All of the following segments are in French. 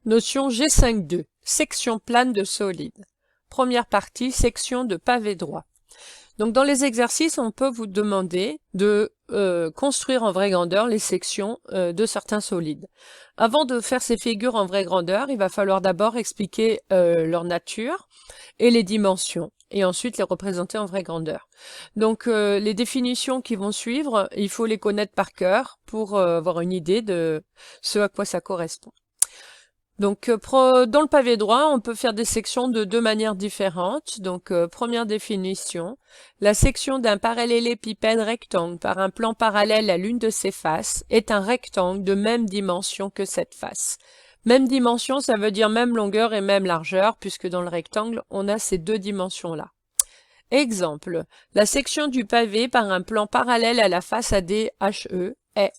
Notion G5.2, section plane de solide. Première partie, section de pavé droit. Donc dans les exercices, on peut vous demander de construire en vraie grandeur les sections de certains solides. Avant de faire ces figures en vraie grandeur, il va falloir d'abord expliquer leur nature et les dimensions, et ensuite les représenter en vraie grandeur. Donc les définitions qui vont suivre, il faut les connaître par cœur pour avoir une idée de ce à quoi ça correspond. Donc dans le pavé droit, on peut faire des sections de deux manières différentes. Donc première définition, la section d'un parallélépipède rectangle par un plan parallèle à l'une de ses faces est un rectangle de même dimension que cette face. Même dimension, ça veut dire même longueur et même largeur, puisque dans le rectangle, on a ces deux dimensions-là. Exemple, la section du pavé par un plan parallèle à la face ADHE est...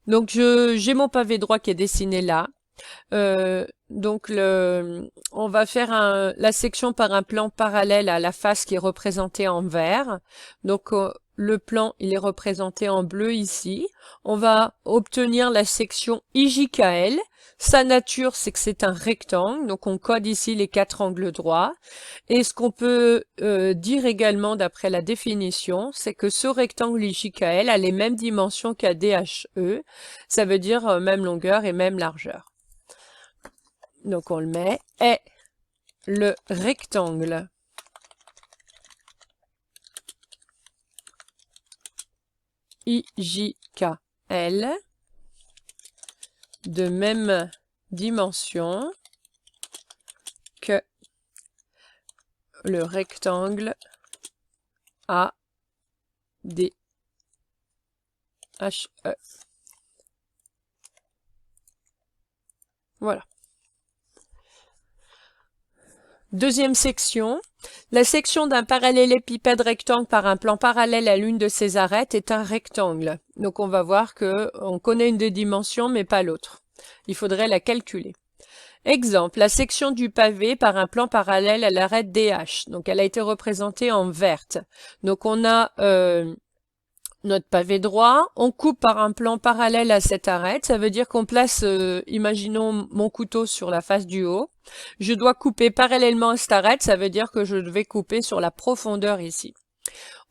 Donc j'ai mon pavé droit qui est dessiné là. Donc on va faire la section par un plan parallèle à la face qui est représentée en vert. Donc le plan il est représenté en bleu ici. On va obtenir la section IJKL. Sa nature c'est que c'est un rectangle, donc on code ici les quatre angles droits. Et ce qu'on peut dire également d'après la définition, c'est que ce rectangle IJKL a les mêmes dimensions qu'ADHE. Ça veut dire même longueur et même largeur. Donc on le met, est le rectangle IJKL de même dimension que le rectangle ADHE. Voilà. Deuxième section, la section d'un parallélépipède rectangle par un plan parallèle à l'une de ses arêtes est un rectangle. Donc on va voir que on connaît une des dimensions mais pas l'autre. Il faudrait la calculer. Exemple, la section du pavé par un plan parallèle à l'arête DH. Donc elle a été représentée en verte. Donc on a notre pavé droit, on coupe par un plan parallèle à cette arête, ça veut dire qu'on place, imaginons mon couteau sur la face du haut, je dois couper parallèlement à cette arête, ça veut dire que je vais couper sur la profondeur ici.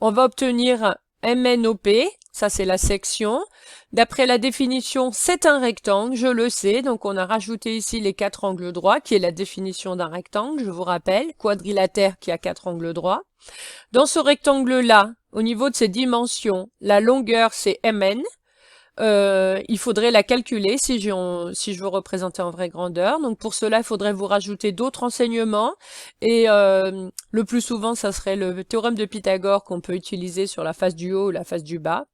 On va obtenir MNOP, ça c'est la section. D'après la définition, c'est un rectangle, je le sais, donc on a rajouté ici les quatre angles droits, qui est la définition d'un rectangle, je vous rappelle, quadrilatère qui a quatre angles droits. Dans ce rectangle-là, au niveau de ses dimensions, la longueur c'est MN. Il faudrait la calculer si je veux représenter en vraie grandeur. Donc pour cela, il faudrait vous rajouter d'autres enseignements. Et le plus souvent, ça serait le théorème de Pythagore qu'on peut utiliser sur la face du haut ou la face du bas.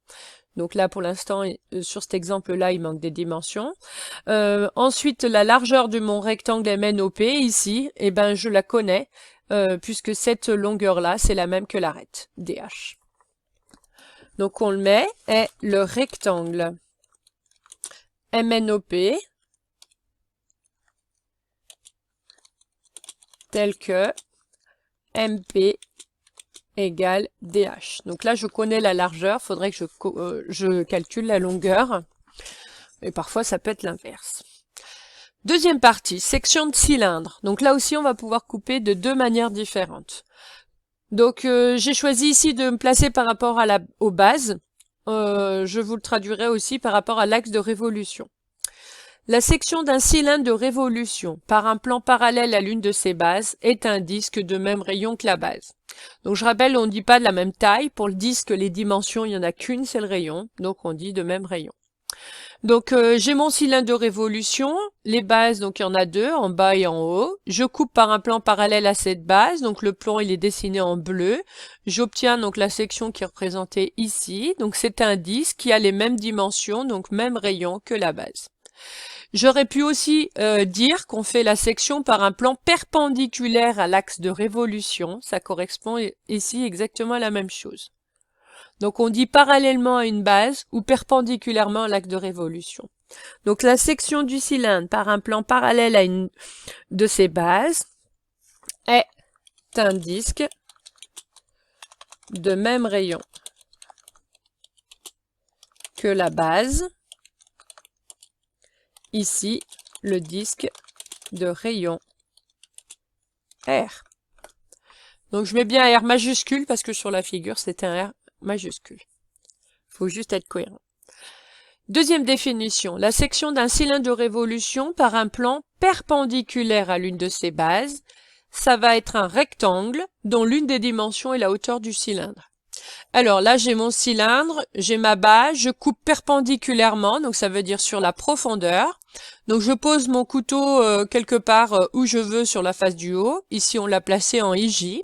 Donc là, pour l'instant, sur cet exemple-là, il manque des dimensions. Ensuite, la largeur de mon rectangle MNOP, ici, eh ben, je la connais, puisque cette longueur-là, c'est la même que l'arête, DH. Donc on le met, est le rectangle MNOP tel que MP égale DH. Donc là je connais la largeur, faudrait que je calcule la longueur. Et parfois ça peut être l'inverse. Deuxième partie, section de cylindre. Donc là aussi on va pouvoir couper de deux manières différentes. Donc j'ai choisi ici de me placer par rapport à aux bases. Je vous le traduirai aussi par rapport à l'axe de révolution. La section d'un cylindre de révolution par un plan parallèle à l'une de ses bases est un disque de même rayon que la base. Donc je rappelle, on ne dit pas de la même taille. Pour le disque, les dimensions, il n'y en a qu'une, c'est le rayon. Donc on dit de même rayon. Donc j'ai mon cylindre de révolution, les bases, donc il y en a deux, en bas et en haut. Je coupe par un plan parallèle à cette base, donc le plan il est dessiné en bleu. J'obtiens donc la section qui est représentée ici, donc c'est un disque qui a les mêmes dimensions, donc même rayon que la base. J'aurais pu aussi dire qu'on fait la section par un plan perpendiculaire à l'axe de révolution, ça correspond ici exactement à la même chose. Donc on dit parallèlement à une base ou perpendiculairement à l'axe de révolution. Donc la section du cylindre par un plan parallèle à une de ses bases est un disque de même rayon que la base. Ici, le disque de rayon R. Donc je mets bien un R majuscule parce que sur la figure c'est un R majuscule. Il faut juste être cohérent. Deuxième définition, la section d'un cylindre de révolution par un plan perpendiculaire à l'une de ses bases, ça va être un rectangle dont l'une des dimensions est la hauteur du cylindre. Alors là, j'ai mon cylindre, j'ai ma base, je coupe perpendiculairement, donc ça veut dire sur la profondeur. Donc je pose mon couteau quelque part où je veux sur la face du haut. Ici, on l'a placé en IJ.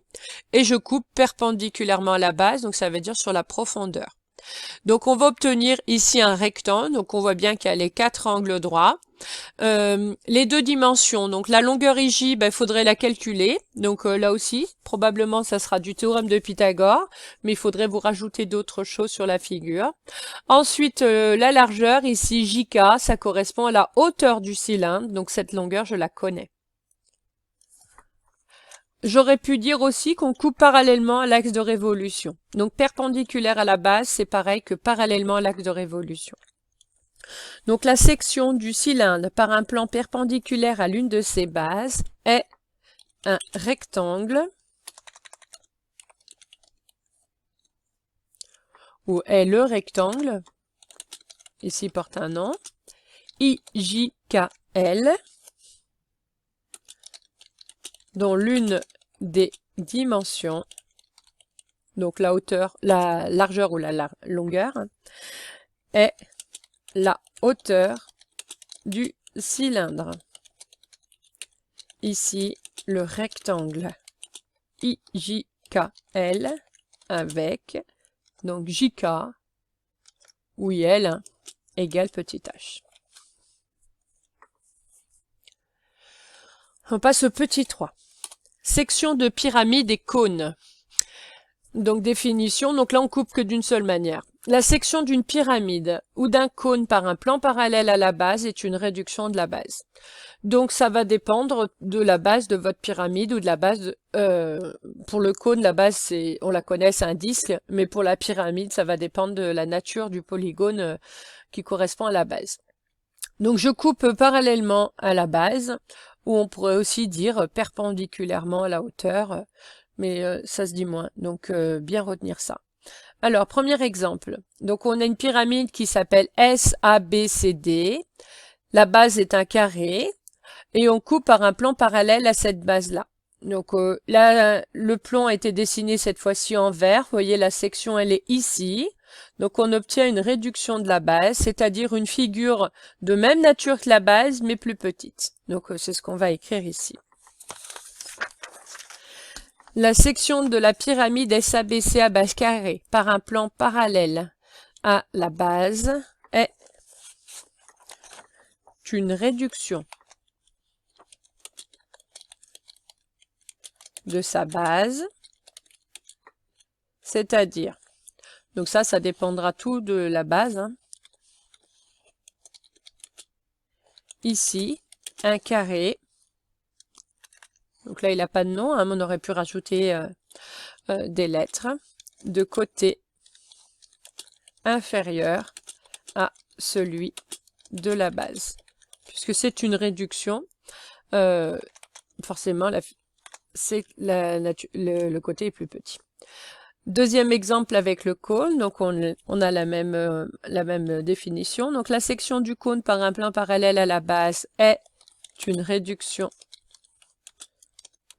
Et je coupe perpendiculairement à la base, donc ça veut dire sur la profondeur. Donc on va obtenir ici un rectangle, donc on voit bien qu'il y a les 4 angles droits. Les 2 dimensions, donc la longueur IJ, il faudrait la calculer. Donc là aussi, probablement ça sera du théorème de Pythagore, mais il faudrait vous rajouter d'autres choses sur la figure. Ensuite, la largeur, ici JK, ça correspond à la hauteur du cylindre, donc cette longueur, je la connais. J'aurais pu dire aussi qu'on coupe parallèlement à l'axe de révolution. Donc perpendiculaire à la base, c'est pareil que parallèlement à l'axe de révolution. Donc la section du cylindre par un plan perpendiculaire à l'une de ses bases est un rectangle ou est le rectangle, ici porte un nom, IJKL, dont l'une des dimensions, donc la hauteur, la largeur ou la longueur, est la hauteur du cylindre. Ici, le rectangle IJKL avec, donc JK, où IL égale petit h. On passe au petit 3. Section de pyramide et cône. Donc définition, donc là on coupe que d'une seule manière. La section d'une pyramide ou d'un cône par un plan parallèle à la base est une réduction de la base. Donc ça va dépendre de la base de votre pyramide ou de la base, pour le cône, la base c'est, on la connaît, c'est un disque, mais pour la pyramide, ça va dépendre de la nature du polygone qui correspond à la base. Donc je coupe parallèlement à la base, ou on pourrait aussi dire perpendiculairement à la hauteur, mais ça se dit moins, donc bien retenir ça. Alors, premier exemple. Donc, on a une pyramide qui s'appelle SABCD. La base est un carré et on coupe par un plan parallèle à cette base-là. Donc, là, le plan a été dessiné cette fois-ci en vert. Vous voyez, la section, elle est ici. Donc, on obtient une réduction de la base, c'est-à-dire une figure de même nature que la base, mais plus petite. Donc, c'est ce qu'on va écrire ici. La section de la pyramide SABC à base carrée par un plan parallèle à la base est une réduction de sa base, c'est-à-dire, donc ça dépendra tout de la base, hein. Ici, un carré. Donc là, il n'a pas de nom, hein, mais on aurait pu rajouter des lettres de côté inférieur à celui de la base. Puisque c'est une réduction, forcément, le côté est plus petit. Deuxième exemple avec le cône, donc on a la même définition. Donc la section du cône par un plan parallèle à la base est une réduction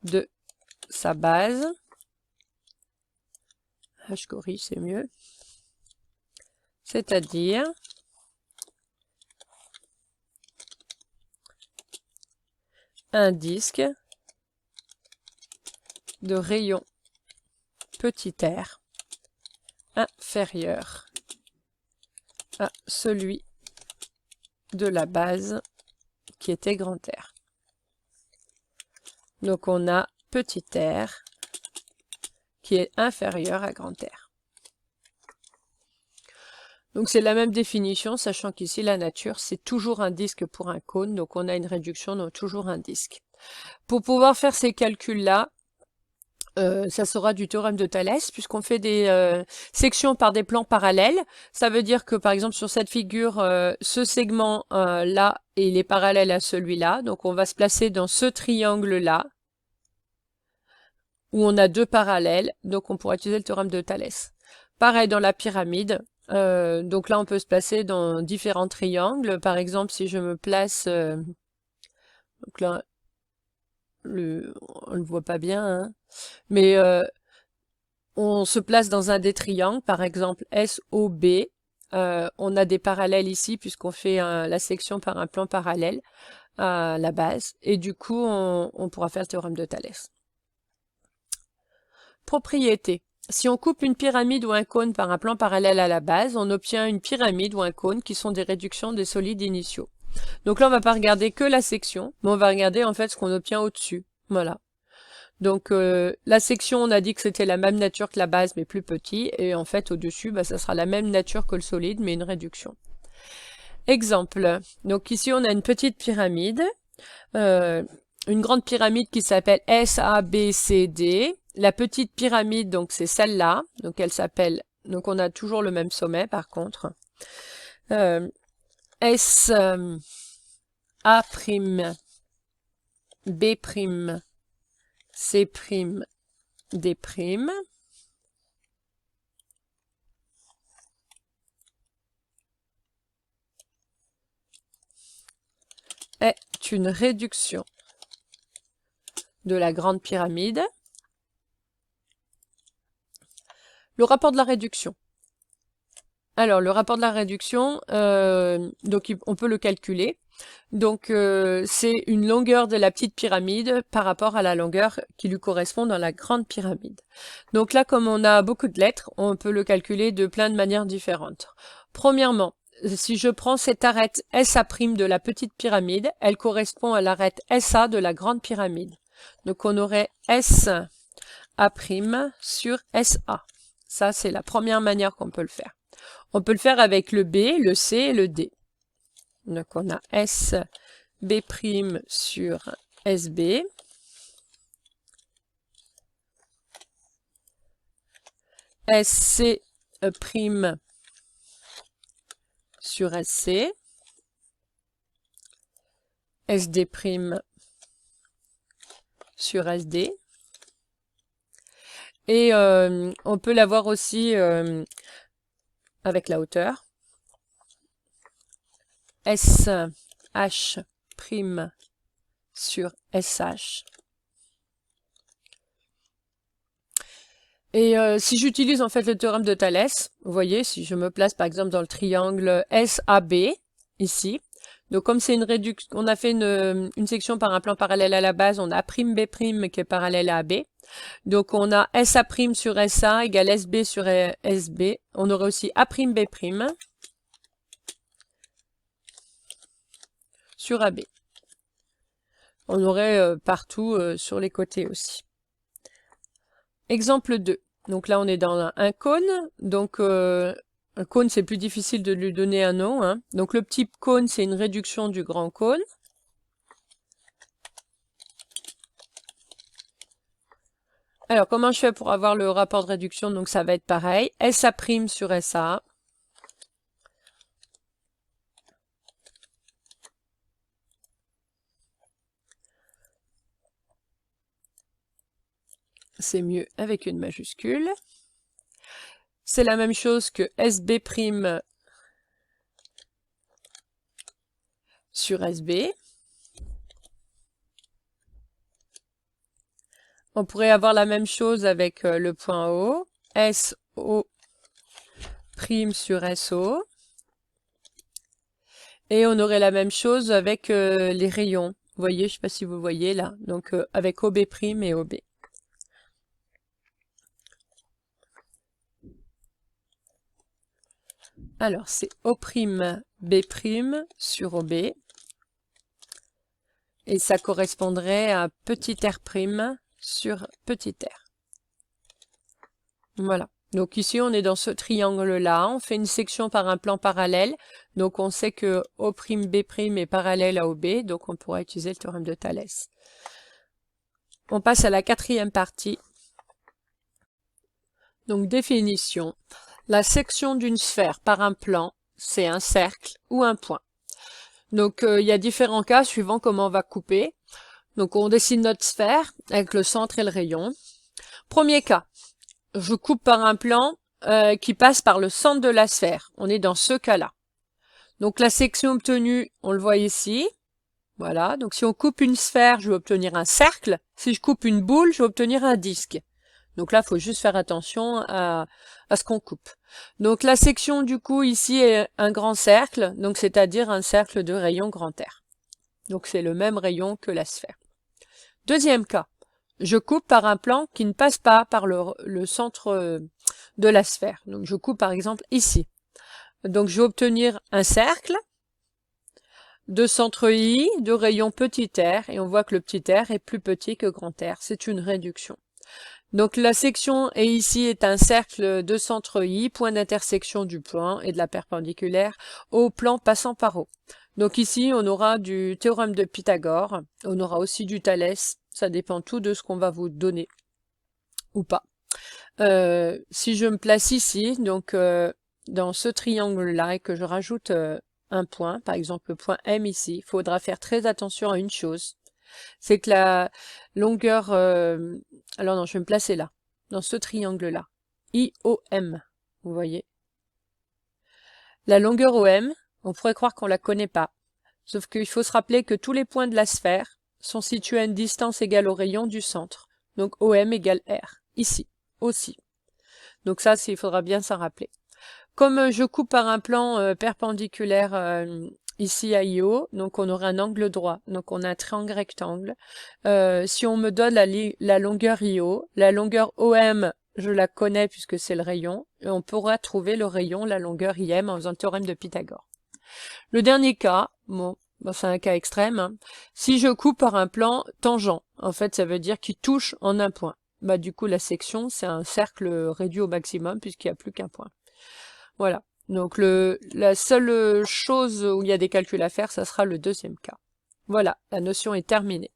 de sa base. Je corrige, c'est mieux. C'est-à-dire un disque de rayon petit r inférieur à celui de la base qui était grand R. Donc on a petit r qui est inférieur à grand R. Donc c'est la même définition, sachant qu'ici la nature c'est toujours un disque pour un cône, donc on a une réduction, donc toujours un disque. Pour pouvoir faire ces calculs-là, ça sera du théorème de Thalès, puisqu'on fait des sections par des plans parallèles. Ça veut dire que, par exemple, sur cette figure, ce segment-là, il est parallèle à celui-là. Donc, on va se placer dans ce triangle-là, où on a deux parallèles. Donc, on pourra utiliser le théorème de Thalès. Pareil dans la pyramide. Donc là, on peut se placer dans différents triangles. Par exemple, si je me place... donc là, on le voit pas bien, hein, mais on se place dans un des triangles, par exemple SOB. On a des parallèles ici puisqu'on fait la section par un plan parallèle à la base. Et du coup, on pourra faire le théorème de Thalès. Propriété. Si on coupe une pyramide ou un cône par un plan parallèle à la base, on obtient une pyramide ou un cône qui sont des réductions des solides initiaux. Donc là, on va pas regarder que la section, mais on va regarder en fait ce qu'on obtient au-dessus. Voilà. Donc la section, on a dit que c'était la même nature que la base, mais plus petit. Et en fait, au-dessus, ça sera la même nature que le solide, mais une réduction. Exemple. Donc ici, on a une petite pyramide. Une grande pyramide qui s'appelle SABCD. La petite pyramide, donc c'est celle-là. Donc elle s'appelle... Donc on a toujours le même sommet, par contre. S... A', B', C', D', est une réduction de la grande pyramide. Le rapport de la réduction. Alors, le rapport de la réduction, donc on peut le calculer. Donc, c'est une longueur de la petite pyramide par rapport à la longueur qui lui correspond dans la grande pyramide. Donc là, comme on a beaucoup de lettres, on peut le calculer de plein de manières différentes. Premièrement, si je prends cette arête SA' de la petite pyramide, elle correspond à l'arête SA de la grande pyramide. Donc, on aurait SA' sur SA. Ça, c'est la première manière qu'on peut le faire. On peut le faire avec le B, le C et le D. Donc on a SB' sur SB. SC' sur SC. SD' sur SD. Et on peut l'avoir aussi avec la hauteur. SH' sur SH. Et si j'utilise en fait le théorème de Thalès, vous voyez, si je me place par exemple dans le triangle SAB, ici, donc comme c'est une réduction, on a fait une section par un plan parallèle à la base, on a A'B' qui est parallèle à AB. Donc on a SA' sur SA égale SB sur SB. On aurait aussi A'B' sur AB. On aurait partout sur les côtés aussi. Exemple 2. Donc là, on est dans un cône. Donc, un cône, c'est plus difficile de lui donner un nom, hein. Donc, le petit cône, c'est une réduction du grand cône. Alors, comment je fais pour avoir le rapport de réduction? Donc, ça va être pareil. SA' sur SA. C'est mieux avec une majuscule. C'est la même chose que SB' sur SB. On pourrait avoir la même chose avec le point O. SO' sur SO. Et on aurait la même chose avec les rayons. Vous voyez, je ne sais pas si vous voyez là. Donc avec OB' et OB. Alors, c'est O'B' sur OB. Et ça correspondrait à petit r' sur petit r. Voilà. Donc ici, on est dans ce triangle-là. On fait une section par un plan parallèle. Donc on sait que O'B' est parallèle à OB. Donc on pourra utiliser le théorème de Thalès. On passe à la quatrième partie. Donc définition. La section d'une sphère par un plan, c'est un cercle ou un point. Donc il y a différents cas suivant comment on va couper. Donc on dessine notre sphère avec le centre et le rayon. Premier cas, je coupe par un plan qui passe par le centre de la sphère. On est dans ce cas-là. Donc la section obtenue, on le voit ici. Voilà, donc si on coupe une sphère, je vais obtenir un cercle. Si je coupe une boule, je vais obtenir un disque. Donc là, il faut juste faire attention à ce qu'on coupe. Donc la section du coup ici est un grand cercle, donc c'est-à-dire un cercle de rayon grand R. Donc c'est le même rayon que la sphère. Deuxième cas, je coupe par un plan qui ne passe pas par le centre de la sphère. Donc je coupe par exemple ici. Donc je vais obtenir un cercle de centre I, de rayon petit r, et on voit que le petit r est plus petit que grand R. C'est une réduction. Donc la section ici est un cercle de centre I, point d'intersection du point et de la perpendiculaire au plan passant par O. Donc ici on aura du théorème de Pythagore, on aura aussi du Thalès, ça dépend tout de ce qu'on va vous donner ou pas. Si je me place ici, donc dans ce triangle-là et que je rajoute un point, par exemple le point M ici, il faudra faire très attention à une chose. C'est que la longueur... alors non, je vais me placer là, dans ce triangle-là. IOM, vous voyez. La longueur OM, on pourrait croire qu'on la connaît pas. Sauf qu'il faut se rappeler que tous les points de la sphère sont situés à une distance égale au rayon du centre. Donc OM égale R, ici, aussi. Donc ça, il faudra bien s'en rappeler. Comme je coupe par un plan perpendiculaire ici à IO, donc on aura un angle droit, donc on a un triangle rectangle. Si on me donne la longueur IO, la longueur OM, je la connais puisque c'est le rayon, et on pourra trouver le rayon, la longueur IM en faisant le théorème de Pythagore. Le dernier cas, bon c'est un cas extrême, hein. Si je coupe par un plan tangent, en fait ça veut dire qu'il touche en un point. Bah du coup la section c'est un cercle réduit au maximum puisqu'il n'y a plus qu'un point. Voilà, donc la seule chose où il y a des calculs à faire, ça sera le deuxième cas. Voilà, la notion est terminée.